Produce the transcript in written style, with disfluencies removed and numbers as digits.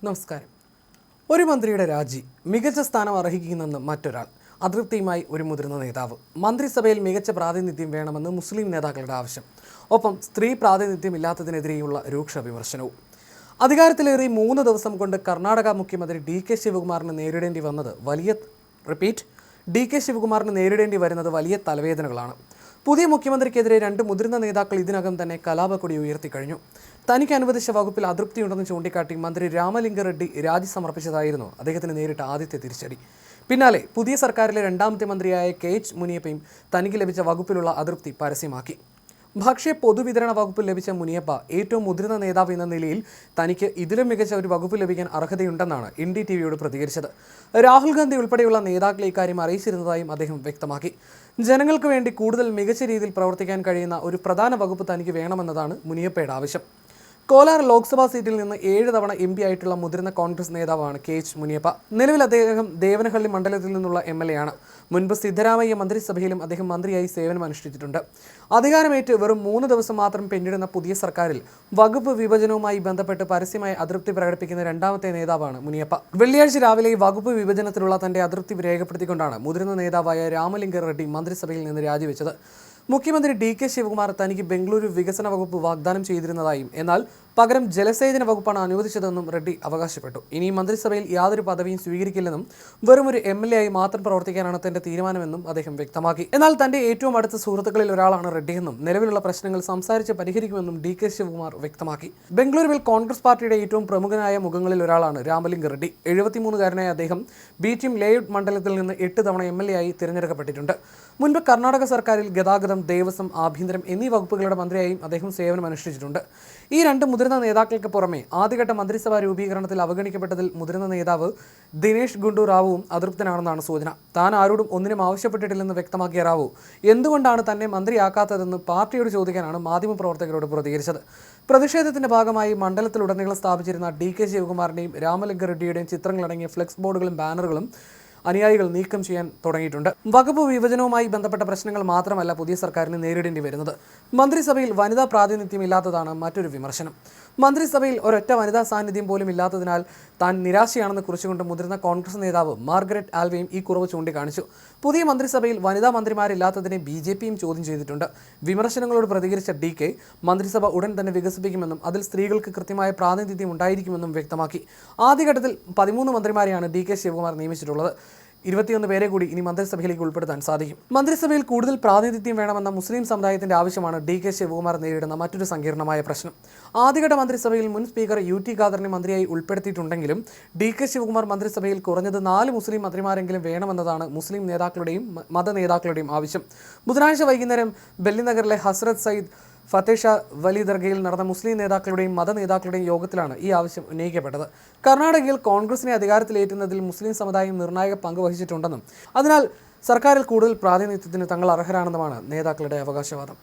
നമസ്കാരം. ഒരു മന്ത്രിയുടെ രാജി, മികച്ച സ്ഥാനം അർഹിക്കുന്നെന്ന് മറ്റൊരാൾ, അതൃപ്തിയുമായി ഒരു മുതിർന്ന നേതാവ്. മന്ത്രിസഭയിൽ മികച്ച പ്രാതിനിധ്യം വേണമെന്ന് മുസ്ലിം നേതാക്കളുടെ ആവശ്യം. ഒപ്പം സ്ത്രീ പ്രാതിനിധ്യം ഇല്ലാത്തതിനെതിരെയുള്ള രൂക്ഷ വിമർശനവും. അധികാരത്തിലേറി 3 ദിവസം കൊണ്ട് കർണാടക മുഖ്യമന്ത്രി ഡി.കെ. ശിവകുമാറിന് നേരിടേണ്ടി വരുന്നത് വലിയ തലവേദനകളാണ്. പുതിയ മുഖ്യമന്ത്രിക്കെതിരെ 2 മുതിർന്ന നേതാക്കൾ ഇതിനകം തന്നെ കലാപക്കൊടി ഉയർത്തിക്കഴിഞ്ഞു. തനിക്ക് അനുവദിച്ച വകുപ്പിൽ അതൃപ്തിയുണ്ടെന്ന് ചൂണ്ടിക്കാട്ടി മന്ത്രി രാമലിംഗ റെഡ്ഡി രാജി സമർപ്പിച്ചതായിരുന്നു അദ്ദേഹത്തിന് നേരിട്ട ആദ്യത്തെ തിരിച്ചടി. പിന്നാലെ പുതിയ സർക്കാരിലെ 2ാമത്തെ മന്ത്രിയായ കെ.എച്ച്. മുനിയപ്പയും തനിക്ക് ലഭിച്ച വകുപ്പിലുള്ള അതൃപ്തി പരസ്യമാക്കി. ഭക്ഷ്യ പൊതുവിതരണ വകുപ്പ് ലഭിച്ച മുനിയപ്പ ഏറ്റവും മുതിർന്ന നേതാവ് എന്ന നിലയിൽ തനിക്ക് ഇതിലും മികച്ച ഒരു വകുപ്പ് ലഭിക്കാൻ അർഹതയുണ്ടെന്നാണ് NDTVയോട് പ്രതികരിച്ചത്. രാഹുൽ ഗാന്ധി ഉൾപ്പെടെയുള്ള നേതാക്കളെ ഇക്കാര്യം അറിയിച്ചിരുന്നതായും അദ്ദേഹം വ്യക്തമാക്കി. ജനങ്ങൾക്ക് വേണ്ടി കൂടുതൽ മികച്ച രീതിയിൽ പ്രവർത്തിക്കാൻ കഴിയുന്ന ഒരു പ്രധാന വകുപ്പ് തനിക്ക് വേണമെന്നതാണ് മുനിയപ്പയുടെ ആവശ്യം. കോലാർ ലോക്സഭാ സീറ്റിൽ നിന്ന് 7 തവണ MP ആയിട്ടുള്ള മുതിർന്ന കോൺഗ്രസ് നേതാവാണ് കെ.എച്ച്. മുനിയപ്പ. നിലവിൽ അദ്ദേഹം ദേവനഹള്ളി മണ്ഡലത്തിൽ നിന്നുള്ള MLA ആണ്. മുൻപ് സിദ്ധരാമയ്യ മന്ത്രിസഭയിലും അദ്ദേഹം മന്ത്രിയായി സേവനമനുഷ്ഠിച്ചിട്ടുണ്ട്. അധികാരമേറ്റ് വെറും 3 ദിവസം മാത്രം പിന്നിടുന്ന പുതിയ സർക്കാരിൽ വകുപ്പ് വിഭജനവുമായി ബന്ധപ്പെട്ട് പരസ്യമായി അതൃപ്തി പ്രകടിപ്പിക്കുന്ന 2ാമത്തെ നേതാവാണ് മുനിയപ്പ. വെള്ളിയാഴ്ച രാവിലെ വകുപ്പ് വിഭജനത്തിലുള്ള തന്റെ അതൃപ്തി രേഖപ്പെടുത്തിക്കൊണ്ടാണ് മുതിർന്ന നേതാവായ രാമലിംഗ റെഡ്ഡി മന്ത്രിസഭയിൽ നിന്ന് രാജിവെച്ചത്. മുഖ്യമന്ത്രി ഡി.കെ. ശിവകുമാർ തനിക്ക് ബംഗളൂരു വികസന വകുപ്പ് വാഗ്ദാനം ചെയ്തിരുന്നതായും എന്നാൽ പകരം ജലസേചന വകുപ്പാണ് അനുവദിച്ചതെന്നും റെഡ്ഡി അവകാശപ്പെട്ടു. ഇനി മന്ത്രിസഭയിൽ യാതൊരു പദവിയും സ്വീകരിക്കില്ലെന്നും വെറും ഒരു MLA ആയി മാത്രം പ്രവർത്തിക്കാനാണ് തന്റെ തീരുമാനമെന്നും അദ്ദേഹം വ്യക്തമാക്കി. എന്നാൽ തന്റെ ഏറ്റവും അടുത്ത സുഹൃത്തുക്കളിൽ ഒരാളാണ് റെഡ്ഡിയെന്നും നിലവിലുള്ള പ്രശ്നങ്ങൾ സംസാരിച്ച് പരിഹരിക്കുമെന്നും ഡി.കെ. ശിവകുമാർ വ്യക്തമാക്കി. ബംഗളൂരുവിൽ കോൺഗ്രസ് പാർട്ടിയുടെ ഏറ്റവും പ്രമുഖനായ മുഖങ്ങളിൽ ഒരാളാണ് രാമലിംഗ റെഡ്ഡി. 73-കാരനായ അദ്ദേഹം ബി-ടീം ലേഔട്ട് മണ്ഡലത്തിൽ നിന്ന് 8 തവണ MLA ആയി തിരഞ്ഞെടുക്കപ്പെട്ടിട്ടുണ്ട്. മുൻപ് കർണാടക സർക്കാരിൽ ഗതാഗതം, ദേവസ്വം, ആഭ്യന്തരം എന്നീ വകുപ്പുകളുടെ മന്ത്രിയായും അദ്ദേഹം സേവനമനുഷ്ഠിച്ചിട്ടുണ്ട്. ഈ 2 മുതിർന്ന നേതാക്കൾക്ക് പുറമെ ആദ്യഘട്ട മന്ത്രിസഭാ രൂപീകരണത്തിൽ അവഗണിക്കപ്പെട്ടതിൽ മുതിർന്ന നേതാവ് ദിനേശ് ഗുണ്ടു റാവുവും അതൃപ്തനാണെന്നാണ് സൂചന. താൻ ആരോടും ഒന്നിനും ആവശ്യപ്പെട്ടിട്ടില്ലെന്ന് വ്യക്തമാക്കിയ റാവു എന്തുകൊണ്ടാണ് തന്നെ മന്ത്രിയാക്കാത്തതെന്ന് പാർട്ടിയോട് ചോദിക്കാനാണ് മാധ്യമപ്രവർത്തകരോട് പ്രതികരിച്ചത്. പ്രതിഷേധത്തിന്റെ ഭാഗമായി മണ്ഡലത്തിലുടനീളം സ്ഥാപിച്ചിരുന്ന ഡി.കെ. ശിവകുമാറിന്റെയും രാമലിംഗ റെഡ്ഡിയുടെയും ചിത്രങ്ങളടങ്ങിയ ഫ്ലെക്സ് ബോർഡുകളും ബാനറുകളും അനുയായികൾ നീക്കം ചെയ്യാൻ തുടങ്ങിയിട്ടുണ്ട്. വകുപ്പ് വിഭജനവുമായി ബന്ധപ്പെട്ട പ്രശ്നങ്ങൾ മാത്രമല്ല പുതിയ സർക്കാരിന് നേരിടേണ്ടി വരുന്നത്. മന്ത്രിസഭയിൽ വനിതാ പ്രാതിനിധ്യം ഇല്ലാത്തതാണ് മറ്റൊരു വിമർശനം. മന്ത്രിസഭയിൽ ഒരൊറ്റ വനിതാ സാന്നിധ്യം പോലും ഇല്ലാത്തതിനാൽ താൻ നിരാശയാണെന്ന് കുറിച്ചുകൊണ്ട് മുതിർന്ന കോൺഗ്രസ് നേതാവ് മാർഗരറ്റ് ആൽവയും ഈ കുറവ് ചൂണ്ടിക്കാണിച്ചു. പുതിയ മന്ത്രിസഭയിൽ വനിതാ മന്ത്രിമാരില്ലാത്തതിനെ BJPയും ചോദ്യം ചെയ്തിട്ടുണ്ട്. വിമർശനങ്ങളോട് പ്രതികരിച്ച DK മന്ത്രിസഭ ഉടൻ തന്നെ വികസിപ്പിക്കുമെന്നും അതിൽ സ്ത്രീകൾക്ക് കൃത്യമായ പ്രാതിനിധ്യം ഉണ്ടായിരിക്കുമെന്നും വ്യക്തമാക്കി. ആദ്യഘട്ടത്തിൽ 13 മന്ത്രിമാരെയാണ് ഡി.കെ. ശിവകുമാർ നിയമിച്ചിട്ടുള്ളത്. 21 പേരെ കൂടി ഇനി മന്ത്രിസഭയിലേക്ക് ഉൾപ്പെടുത്താൻ സാധിക്കും. മന്ത്രിസഭയിൽ കൂടുതൽ പ്രാതിനിധ്യം വേണമെന്ന മുസ്ലിം സമുദായത്തിന്റെ ആവശ്യമാണ് ഡി.കെ. ശിവകുമാർ നേരിടുന്ന മറ്റൊരു സങ്കീർണമായ പ്രശ്നം. ആദ്യഘട്ട മന്ത്രിസഭയിൽ മുൻ സ്പീക്കർ UT ഖാദറിനെ മന്ത്രിയായി ഉൾപ്പെടുത്തിയിട്ടുണ്ടെങ്കിലും ഡി.കെ. ശിവകുമാർ മന്ത്രിസഭയിൽ കുറഞ്ഞത് 4 മുസ്ലിം മന്ത്രിമാരെങ്കിലും വേണമെന്നതാണ് മുസ്ലിം നേതാക്കളുടെയും മതനേതാക്കളുടെയും ആവശ്യം. ബുധനാഴ്ച വൈകുന്നേരം ബെല്ലിനഗറിലെ ഹസ്രത്ത് സയ്യിദ് ഫത്തേ ഷാ വലി ദർഗയിൽ നടന്ന മുസ്ലിം നേതാക്കളുടെയും മതനേതാക്കളുടെയും യോഗത്തിലാണ് ഈ ആവശ്യം ഉന്നയിക്കപ്പെട്ടത്. കർണാടകയിൽ കോൺഗ്രസിനെ അധികാരത്തിലേറ്റുന്നതിൽ മുസ്ലിം സമുദായം നിർണായക പങ്ക് വഹിച്ചിട്ടുണ്ടെന്നും അതിനാൽ സർക്കാരിൽ കൂടുതൽ പ്രാതിനിധ്യത്തിന് തങ്ങൾ അർഹരാണെന്നുമാണ് നേതാക്കളുടെ അവകാശവാദം.